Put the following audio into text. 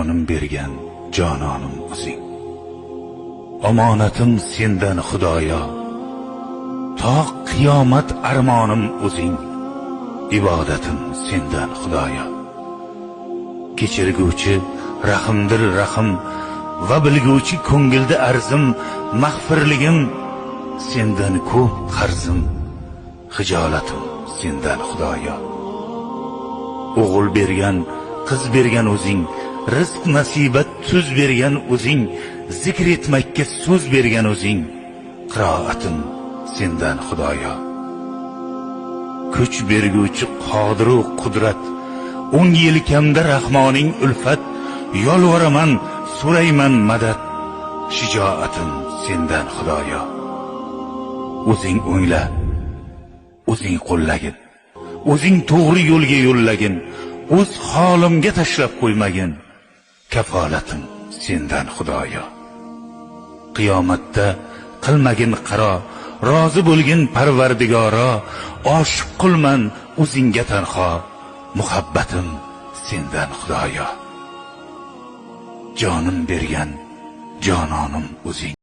jonim bergan jononim o'zing. Omonatim sendan Xudoyo, to qiyomat armonim o'zing. Ibodatim sendan Xudoyo. Kechirguvchi rahmdir rahim va bilguvchi ko'ngilda arzim. Mag'firligim sendan ko'p qarzim. Xijolatim sendan Xudoyo. O'g'il bergan, qiz bergan o'zing. Rizq nasibat tuz bergan o'zing. Zikr etmakka so'z bergan o'zing. Qiroatim sendan Xudoyo. Kuch berguvchi qodir va qudrat. 10 yelkamda Rahmoning ulfat. Yolvoraman, so'rayman madad. Shijoatim sendan Xudoyo. O'zing o'ngla, o'zing qo'llagin. O'zing to'g'ri yo'lga yo'llagin. O'z holimga tashlab qo'ymagin. Kafolatim sendan Xudoyo. Qiyomatda qilmagin qaro, rozi bo'lgin Parvardigoro. Oshiq qilman o'zingga tanho. Muhabbatim sendan Xudoyo. Jonim bergan jononim o'zing.